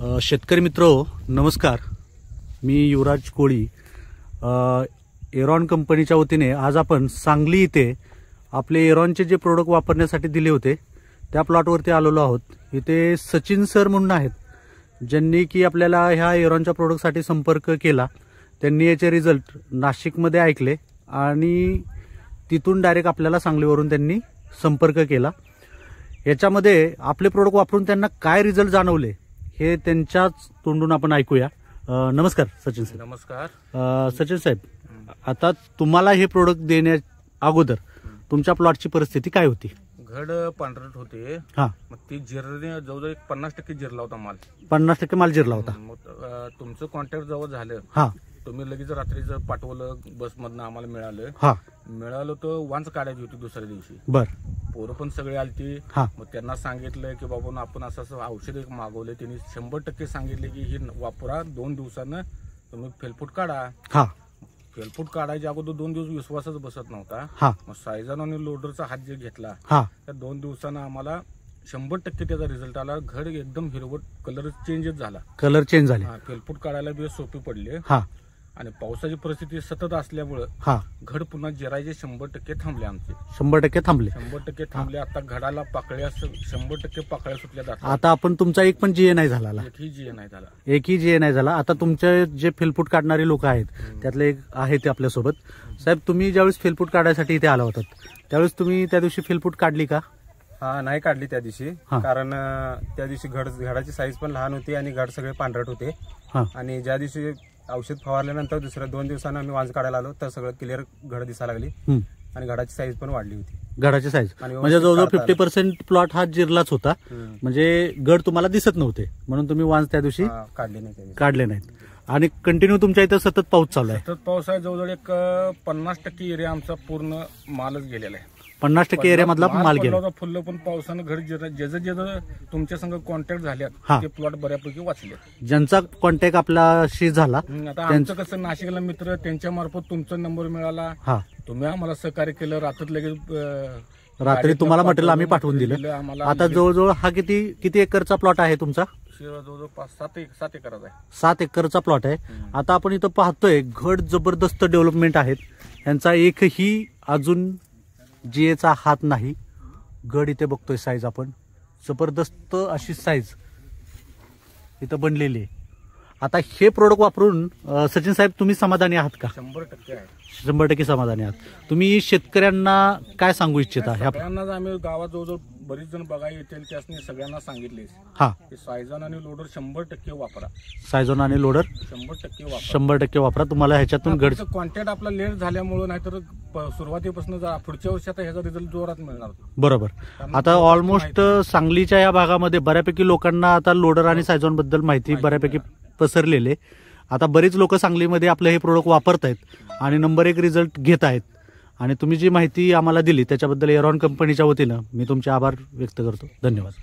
शेतकरी मित्र नमस्कार. मी युवराज कोळी एरॉन कंपनीच्या वतीने आज आपण सांगली इथे आपले एरॉनचे जे प्रोडक्ट वापरण्यासाठी दिले होते त्या प्लॉटवरती आलेलो आहोत. इथे सचिन सर म्हणून आहेत ज्यांनी की आपल्याला ह्या एरॉनच्या प्रोडक्टसाठी संपर्क केला. त्यांनी याचे रिझल्ट नाशिकमध्ये ऐकले आणि तिथून डायरेक्ट आपल्याला सांगलीवरून त्यांनी संपर्क केला. याच्यामध्ये आपले प्रोडक्ट वापरून त्यांना काय रिझल्ट जाणवले हे त्यांच्याच तोंडून आपण ऐकूया. नमस्कार सचिन साहेब. नमस्कार. सचिन साहेब, आता तुम्हाला हे प्रोडक्ट देण्या अगोदर तुमच्या प्लॉटची परिस्थिती काय होती? घड पांढरट होते. हा, मग ती जिरणे जवळजवळ 50% जिरला होता माल. 50% माल जिरला होता. मग तुमचं कॉन्टॅक्ट जवळ झालं. हा, तुम्ही लगेच रात्रीचं पाठवलं, बसमधनं आम्हाला मिळालं. हा, मिळालं तर वांच काढायची होती दुसऱ्या दिवशी. बर. पोरं पण सगळे आलती. हा, मग त्यांना सांगितलं की बाबा आपण असं औषध एक मागवलं. त्यांनी 100% सांगितले की ही वापरा, 2 दिवसानं तुम्ही फेलफूट काढा. हा, फेलफूट काढायच्या अगोदर 2 दिवस विश्वासच बसत नव्हता. हा, मग सायझन आणि लोडरचा हात जे घेतला हा, त्या 2 दिवसानं आम्हाला 100% त्याचा रिझल्ट आला. घड एकदम हिरवट, कलर चेंजच झाला. कलर चेंज झाले. फेलफूट काढायला बी सोपे पडले. हा, आणि पावसाची परिस्थिती सतत असल्यामुळे हा, घड पुन्हा जिरायचे 100% थांबले. आमचे 100% थांबले. 100% थांबले. आता घडाला पाकळ्या 100% पाकळ्या सुटल्या जातात. आता आपण तुमचा एक पण जीए नाही झाला. एकही जीए नाही झाला. एकही जीए नाही झाला. आता तुमचे जे फेलफूट काढणारे लोक आहेत त्यातले एक आहे ते आपल्यासोबत. साहेब, तुम्ही ज्यावेळेस फेलफूट काढायसाठी इथे आला होतात त्यावेळेस तुम्ही त्या दिवशी फेलफूट काढली का? हा, नाही काढली त्या दिवशी. कारण त्या दिवशी घडाची साईज पण लहान होती आणि घड सगळे पांढरट होते. आणि ज्या दिवशी औषध फवारल्यानंतर दुसऱ्या 2 दिवसांना आम्ही वांज काढायला आलो तर सगळं क्लिअर घड दिसायला लागली आणि घडाची साईज पण वाढली होती. घडाची साईज म्हणजे जवळजवळ 50% प्लॉट हा जिरलाच होता. म्हणजे घड तुम्हाला दिसत नव्हते म्हणून तुम्ही वांज त्या दिवशी काढले नाहीत. आणि कंटिन्यू तुमच्या इथं सतत पाऊस चालू आहे. सतत पाऊस आहे. जवळजवळ एक 50% एरिया आमचा पूर्ण मालच गेलेला आहे. 50% एरिया मधला माल गेला. फुल्ल पण पावसानं घर जे तुमच्या संग कॉन्टॅक्ट झाल्यात ते प्लॉट बऱ्यापैकी वाचले. ज्यांचा कॉन्टॅक्ट आपल्याशी झाला आता आमचं कसं नाशिकला मित्र त्यांच्या मार्फत तुमचा नंबर मिळाला. तुम्ही आम्हाला सहकार्य केलं. रात्री तुम्हाला मटेरियल आम्ही पाठवून दिलं. आता जवळजवळ हा किती एकरचा प्लॉट आहे तुमचा? जवळजवळ 7 एकराचा आहे. 7 एकरचा प्लॉट आहे. आता आपण इथं पाहतोय घड जबरदस्त डेव्हलपमेंट आहेत. यांचा एकही अजून जीएचा हात नाही. घड इथे बघतोय साईज आपण जबरदस्त अशी साईज इथं बनलेली आहे. आता हे प्रोडक्ट वापरून सचिन साहेब तुम्ही समाधानी आहात का? 100% आहे. 100% समाधानी आहात. तुम्ही शेतकऱ्यांना काय सांगू इच्छिता? सगळ्यांनाच आम्ही गावात जवळजवळ बरीच जण बघायला येतील त्यासनी सगळ्यांना सांगितले सायझन आणि लोडर 100% वापरा. सायझन आणि लोडर 100% वापरा. तुम्हाला ह्याच्यातून घड कॉन्टॅक्ट आपला लेट झाल्यामुळे नाहीतर सुरुवातीपासून पुढच्या वर्षी आता ह्याचा रिझल्ट जोरात मिळणार. बरोबर. आता ऑलमोस्ट सांगलीच्या या भागामध्ये बऱ्यापैकी लोकांना आता लोडर आणि सायझन बद्दल माहिती बऱ्यापैकी पसरलेले. आता बरीच लोक सांगलीमध्ये आपलं हे प्रोडक्ट वापरत आहेत आणि नंबर 1 रिझल्ट घेत आहेत. आणि तुम्ही जी माहिती आम्हाला दिली त्याच्याबद्दल एरॉन कंपनीच्या वतीनं मी तुमचे आभार व्यक्त करतो. धन्यवाद.